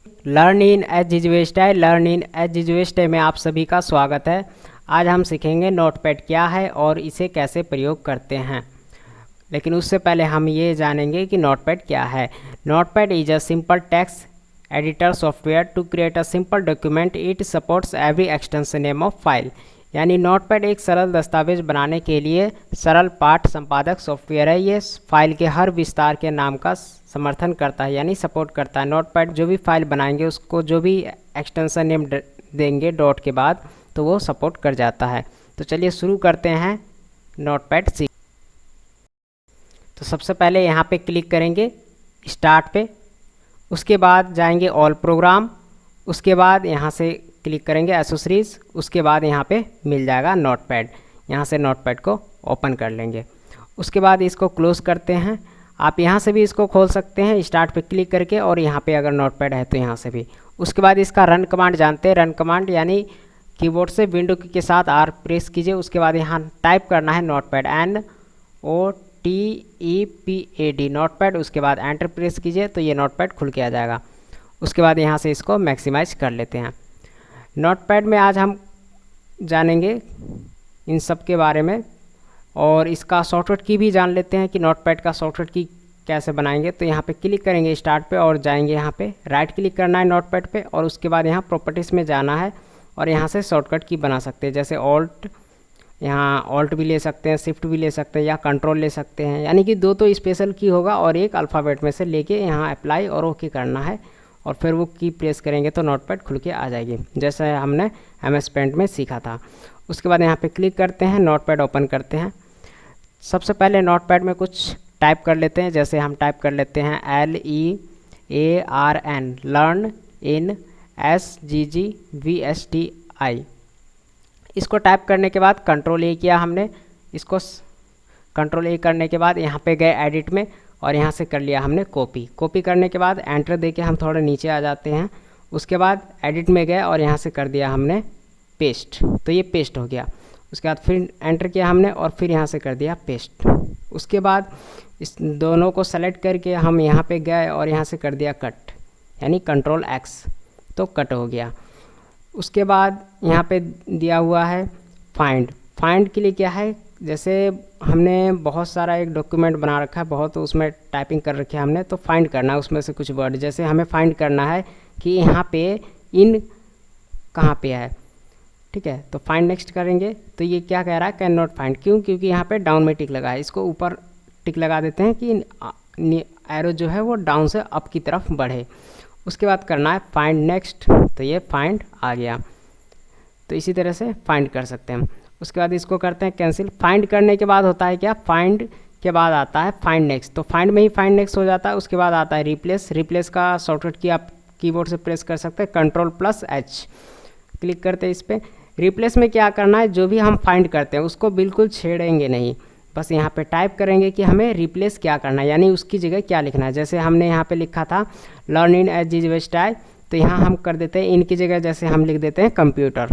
Learn in as usual style. Learn in as usual style में आप सभी का स्वागत है। आज हम सीखेंगे नोटपैड क्या है और इसे कैसे प्रयोग करते हैं। लेकिन उससे पहले हम ये जानेंगे कि नोटपैड क्या है। Notepad is a simple text editor software to create a simple document. It supports every extension name of file. यानी नोटपैड एक सरल दस्तावेज बनाने के लिए सरल पाठ संपादक सॉफ्टवेयर है। ये फाइल के हर विस्तार के नाम का समर्थन करता है, यानी सपोर्ट करता है। नोटपैड जो भी फाइल बनाएंगे उसको जो भी एक्सटेंशन नेम देंगे डॉट के बाद, तो वो सपोर्ट कर जाता है। तो चलिए शुरू करते हैं नोटपैड सीख। तो सबसे पहले यहाँ पे क्लिक करेंगे स्टार्ट पे, उसके बाद जाएंगे ऑल प्रोग्राम, उसके बाद यहाँ से क्लिक करेंगे एसेसरीज, उसके बाद यहाँ पे मिल जाएगा नोटपैड। यहाँ से नोटपैड को ओपन कर लेंगे, उसके बाद इसको क्लोज़ करते हैं। आप यहाँ से भी इसको खोल सकते हैं स्टार्ट पे क्लिक करके, और यहाँ पे अगर नोटपैड है तो यहाँ से भी। उसके बाद इसका रन कमांड जानते हैं। रन कमांड यानी कीबोर्ड से विंडो की के साथ आर प्रेस कीजिए, उसके बाद यहाँ टाइप करना है नोटपैड NOTEPAD नोटपैड, उसके बाद एंटर प्रेस कीजिए तो ये नोटपैड खुल के आ जाएगा। उसके बाद यहाँ से इसको मैक्सिमाइज कर लेते हैं। नोटपैड में आज हम जानेंगे इन सब के बारे में, और इसका शॉर्टकट की भी जान लेते हैं कि नोटपैड का शॉर्टकट की कैसे बनाएंगे। तो यहाँ पे क्लिक करेंगे स्टार्ट पे और जाएंगे यहाँ पे राइट क्लिक करना है नोटपैड पे, और उसके बाद यहाँ प्रॉपर्टीज़ में जाना है और यहाँ से शॉर्टकट की बना सकते हैं। जैसे ऑल्ट, यहाँ ऑल्ट भी ले सकते हैं, शिफ्ट भी ले सकते हैं, या कंट्रोल ले सकते हैं। यानी कि दो तो स्पेशल की होगा और एक अल्फ़ाबेट में से लेके यहाँ अप्लाई और ओके करना है, और फिर वो की प्रेस करेंगे तो नोटपैड खुल के आ जाएगी, जैसे हमने MS पेंट में सीखा था। उसके बाद यहाँ पे क्लिक करते हैं, नोटपैड ओपन करते हैं। सबसे पहले नोटपैड में कुछ टाइप कर लेते हैं। जैसे हम टाइप कर लेते हैं LEARN लर्न इन SGGVSTI। इसको टाइप करने के बाद कंट्रोल A किया हमने। इसको कंट्रोल A करने के बाद यहाँ पे गए एडिट में, और यहाँ से कर लिया हमने कॉपी। कॉपी करने के बाद एंटर देके हम थोड़े नीचे आ जाते हैं। उसके बाद एडिट में गए और यहाँ से कर दिया हमने पेस्ट, तो ये पेस्ट हो गया। उसके बाद फिर एंटर किया हमने और फिर यहाँ से कर दिया पेस्ट। उसके बाद इस दोनों को सेलेक्ट करके हम यहाँ पे गए और यहाँ से कर दिया कट, यानी कंट्रोल X, तो कट हो गया। उसके बाद यहाँ पे दिया हुआ है फाइंड। फाइंड के लिए क्या है, जैसे हमने बहुत सारा एक डॉक्यूमेंट बना रखा है, बहुत उसमें टाइपिंग कर रखी है हमने, तो फाइंड करना है उसमें से कुछ वर्ड। जैसे हमें फाइंड करना है कि यहाँ पे इन कहाँ पे है, ठीक है। तो फाइंड नेक्स्ट करेंगे तो ये क्या कह रहा है, कैन नॉट फाइंड। क्यों? क्योंकि यहाँ पे डाउन में टिक लगा है। इसको ऊपर टिक लगा देते हैं कि एरो जो है वो डाउन से अप की तरफ बढ़े। उसके बाद करना है फाइंड नेक्स्ट, तो ये फाइंड आ गया। तो इसी तरह से फाइंड कर सकते हैं। उसके बाद इसको करते हैं कैंसिल। फाइंड करने के बाद होता है क्या, फाइंड के बाद आता है फाइंड नेक्स्ट, तो फाइंड में ही फाइंड नेक्स्ट हो जाता है। उसके बाद आता है रिप्लेस। रिप्लेस का शॉर्टकट की आप कीबोर्ड से प्रेस कर सकते हैं, Ctrl+H क्लिक करते हैं इस पर। रिप्लेस में क्या करना है, जो भी हम फाइंड करते हैं उसको बिल्कुल छेड़ेंगे नहीं, बस यहाँ पे टाइप करेंगे कि हमें रिप्लेस क्या करना है, यानी उसकी जगह क्या लिखना है। जैसे हमने यहाँ पे लिखा था लर्न इन SGGVSTI, तो यहाँ हम कर देते हैं इनकी जगह, जैसे हम लिख देते हैं कंप्यूटर।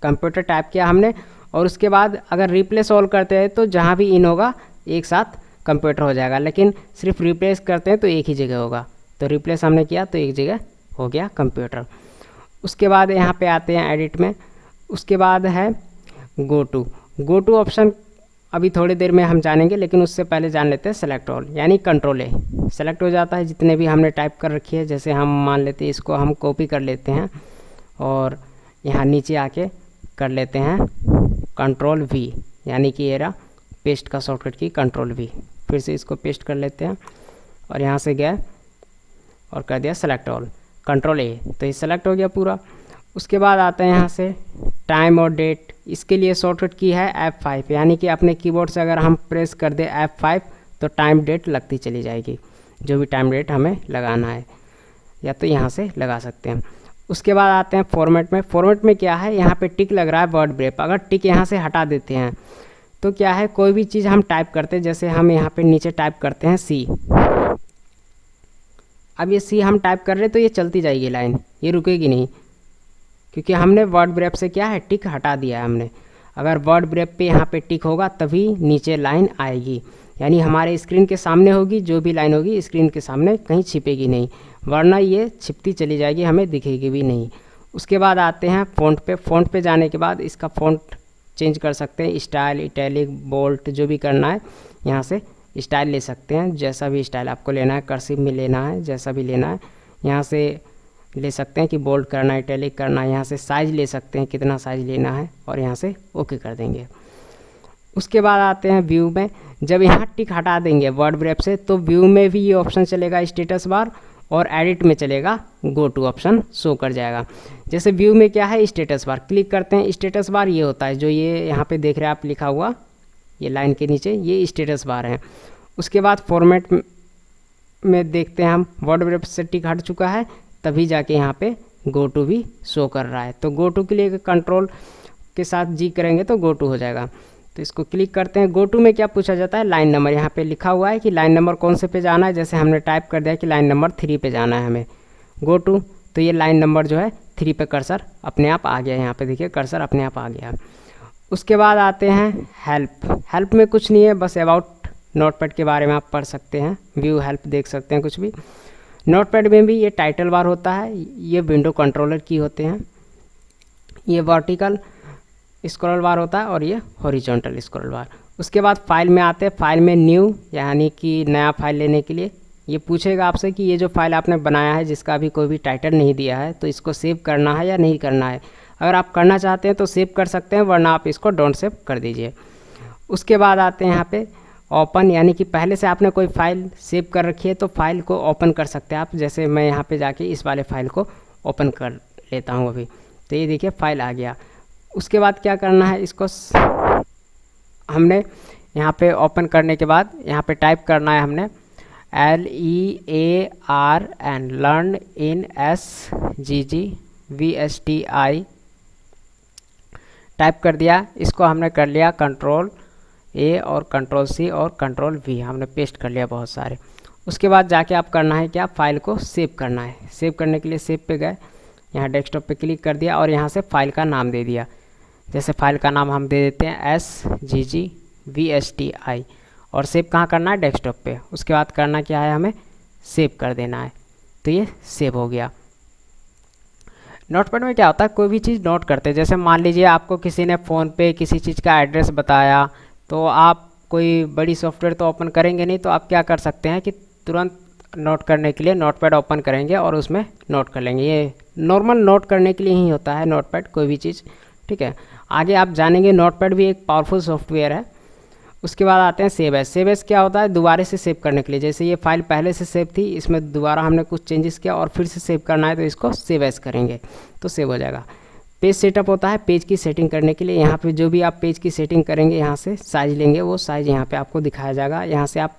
कंप्यूटर टाइप किया हमने, और उसके बाद अगर रिप्लेस ऑल करते हैं तो जहाँ भी इन होगा एक साथ कंप्यूटर हो जाएगा, लेकिन सिर्फ रिप्लेस करते हैं तो एक ही जगह होगा। तो रिप्लेस हमने किया तो एक जगह हो गया कंप्यूटर। उसके बाद यहाँ पे आते हैं एडिट में। उसके बाद है गो टू ऑप्शन, अभी थोड़ी देर में हम जानेंगे, लेकिन उससे पहले जान लेते हैं सेलेक्ट ऑल, यानी कंट्रोल A सेलेक्ट हो जाता है जितने भी हमने टाइप कर रखी है। जैसे हम मान लेते हैं इसको हम कॉपी कर लेते हैं और यहाँ नीचे आके कर लेते हैं कंट्रोल V, यानी कि ये रहा पेस्ट का शॉर्टकट की कंट्रोल V। फिर से इसको पेस्ट कर लेते हैं और यहाँ से गए और कर दिया सेलेक्ट ऑल, कंट्रोल A, तो ये सेलेक्ट हो गया पूरा। उसके बाद आता है यहाँ से टाइम और डेट। इसके लिए शॉर्टकट की है F5, यानी कि अपने कीबोर्ड से अगर हम प्रेस कर दे F5 तो टाइम डेट लगती चली जाएगी, जो भी टाइम डेट हमें लगाना है, या तो यहाँ से लगा सकते हैं। उसके बाद आते हैं फॉर्मेट में। फॉर्मेट में क्या है, यहाँ पे टिक लग रहा है वर्ड ब्रेक, अगर टिक यहाँ से हटा देते हैं तो क्या है, कोई भी चीज़ हम टाइप करते हैं, जैसे हम यहाँ पे नीचे टाइप करते हैं C, अब ये C हम टाइप कर रहे हैं तो ये चलती जाएगी लाइन, ये रुकेगी नहीं, क्योंकि हमने वर्ड ब्रेक से क्या है टिक हटा दिया है हमने। अगर वर्ड ब्रेक पे यहाँ पे टिक होगा तभी नीचे लाइन आएगी। यानी हमारे स्क्रीन के सामने होगी, जो भी लाइन होगी स्क्रीन के सामने कहीं छिपेगी नहीं, वरना ये छिपती चली जाएगी, हमें दिखेगी भी नहीं। उसके बाद आते हैं फ़ॉन्ट पे। फ़ॉन्ट पे जाने के बाद इसका फ़ॉन्ट चेंज कर सकते हैं, स्टाइल, इटैलिक, बोल्ट, जो भी करना है यहाँ से स्टाइल ले सकते हैं, जैसा भी स्टाइल आपको लेना है, कर्सिव में लेना है, जैसा भी लेना है यहाँ से ले सकते हैं कि बोल्ड करना है, इटैलिक करना है। यहाँ से साइज़ ले सकते हैं, कितना साइज़ लेना है, और यहाँ से ओके कर देंगे। उसके बाद आते हैं व्यू में। जब यहाँ टिक हटा देंगे वर्ड व्रैप से, तो व्यू में भी ये ऑप्शन चलेगा स्टेटस बार, और एडिट में चलेगा गो टू ऑप्शन शो कर जाएगा। जैसे व्यू में क्या है, स्टेटस बार क्लिक करते हैं, स्टेटस बार ये होता है जो ये यहाँ पे देख रहे हैं आप लिखा हुआ, ये लाइन के नीचे ये स्टेटस बार है। उसके बाद फॉर्मेट में देखते हैं हम, वर्ड व्रैप से टिक हट चुका है, तभी जाके यहाँ पे गो टू भी शो कर रहा है। तो गो टू के लिए कंट्रोल के साथ जी करेंगे तो गो टू हो जाएगा। तो इसको क्लिक करते हैं। गो टू में क्या पूछा जाता है, लाइन नंबर। यहाँ पे लिखा हुआ है कि लाइन नंबर कौन से पे जाना है, जैसे हमने टाइप कर दिया कि लाइन नंबर 3 पे जाना है हमें गो टू, तो ये लाइन नंबर जो है 3 पे कर्सर अपने आप आ गया। यहाँ पे देखिए कर्सर अपने आप आ गया। उसके बाद आते हैं हेल्प। हेल्प में कुछ नहीं है, बस अबाउट नोटपैड के बारे में आप पढ़ सकते हैं, व्यू हेल्प देख सकते हैं कुछ भी। नोटपैड में भी ये टाइटल बार होता है, ये विंडो कंट्रोलर की होते हैं, ये वर्टिकल स्क्रॉल बार होता है, और ये हॉरिजॉन्टल स्क्रॉल बार। उसके बाद फाइल में आते हैं। फाइल में न्यू, यानी कि नया फाइल लेने के लिए ये पूछेगा आपसे कि ये जो फाइल आपने बनाया है जिसका अभी कोई भी टाइटल नहीं दिया है, तो इसको सेव करना है या नहीं करना है। अगर आप करना चाहते हैं तो सेव कर सकते हैं, वरना आप इसको डोंट सेव कर दीजिए। उसके बाद आते हैं यहाँ पे ओपन, यानी कि पहले से आपने कोई फाइल सेव कर रखी है तो फाइल को ओपन कर सकते हैं आप। जैसे मैं यहाँ पे जाके इस वाले फाइल को ओपन कर लेता हूँ अभी, तो ये देखिए फाइल आ गया। उसके बाद क्या करना है, इसको हमने यहाँ पे ओपन करने के बाद यहाँ पे टाइप करना है हमने LEARN, learn in SGGVSTI type कर दिया। इसको हमने कर लिया कंट्रोल A और कंट्रोल C और कंट्रोल V, हमने पेस्ट कर लिया बहुत सारे। उसके बाद जाके आप करना है क्या, फाइल को सेव करना है। सेव करने के लिए सेव पे गए, यहाँ डेस्कटॉप पे क्लिक कर दिया और यहाँ से फाइल का नाम दे दिया। जैसे फाइल का नाम हम दे देते हैं SGGVSTI, और सेव कहाँ करना है, डेस्कटॉप पे। उसके बाद करना क्या है, हमें सेव कर देना है। तो ये सेव हो गया। नोटपैड में क्या होता है, कोई भी चीज़ नोट करते हैं। जैसे मान लीजिए आपको किसी ने फ़ोन पे किसी चीज़ का एड्रेस बताया, तो आप कोई बड़ी सॉफ्टवेयर तो ओपन करेंगे नहीं, तो आप क्या कर सकते हैं कि तुरंत नोट करने के लिए नोटपैड ओपन करेंगे और उसमें नोट कर लेंगे। ये नॉर्मल नोट करने के लिए ही होता है नोटपैड, कोई भी चीज़, ठीक है। आगे आप जानेंगे, नोटपैड भी एक पावरफुल सॉफ्टवेयर है। उसके बाद आते हैं सेव एज। सेव एज क्या होता है, दोबारा से सेव करने के लिए। जैसे ये फाइल पहले से सेव थी, इसमें दोबारा हमने कुछ चेंजेस किया और फिर से सेव करना है, तो इसको सेव एज करेंगे तो सेव हो जाएगा। पेज सेटअप होता है, पेज की सेटिंग करने के लिए। यहाँ पे जो भी आप पेज की सेटिंग करेंगे, यहाँ से साइज लेंगे, वो साइज यहाँ पे आपको दिखाया जाएगा। यहाँ से आप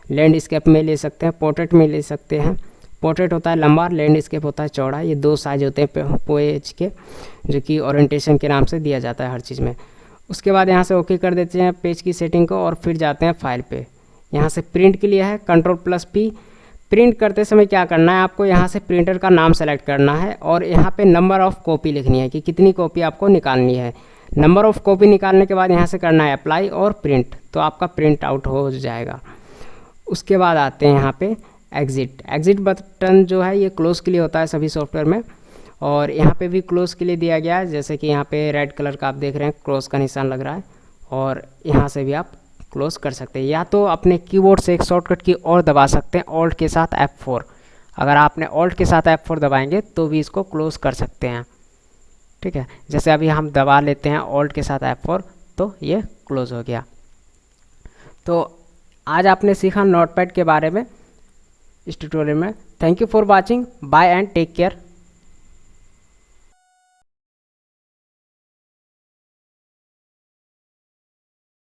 लैंडस्केप में ले सकते हैं, पोर्ट्रेट में ले सकते हैं। पोर्ट्रेट होता है लंबा, लैंडस्केप होता है चौड़ा। ये 2 साइज होते हैं पेज के, जो कि ओरिएंटेशन के नाम से दिया जाता है हर चीज़ में। उसके बाद यहाँ से ओके कर देते हैं पेज की सेटिंग को, और फिर जाते हैं फाइल पे। यहाँ से प्रिंट के लिए है Ctrl+P। प्रिंट करते समय क्या करना है, आपको यहाँ से प्रिंटर का नाम सेलेक्ट करना है, और यहाँ पे नंबर ऑफ़ कॉपी लिखनी है कि कितनी कॉपी आपको निकालनी है। नंबर ऑफ़ कॉपी निकालने के बाद यहाँ से करना है अप्लाई और प्रिंट, तो आपका प्रिंट आउट हो जाएगा। उसके बाद आते हैं यहाँ पे एग्ज़िट। एग्ज़िट बटन जो है ये क्लोज़ के लिए होता है सभी सॉफ्टवेयर में, और यहाँ पे भी क्लोज़ के लिए दिया गया है। जैसे कि यहाँ पे रेड कलर का आप देख रहे हैं क्लोज़ का निशान लग रहा है, और यहाँ से भी आप क्लोज़ कर सकते हैं। या तो अपने कीबोर्ड से एक शॉर्टकट की और दबा सकते हैं, ऑल्ट के साथ F4। अगर आपने ऑल्ट के साथ F4 दबाएंगे तो भी इसको क्लोज़ कर सकते हैं, ठीक है। जैसे अभी हम दबा लेते हैं ऑल्ट के साथ F4, तो ये क्लोज़ हो गया। तो आज आपने सीखा नोटपैड के बारे में इस ट्यूटोरियल में। Thank you for watching, bye and take care.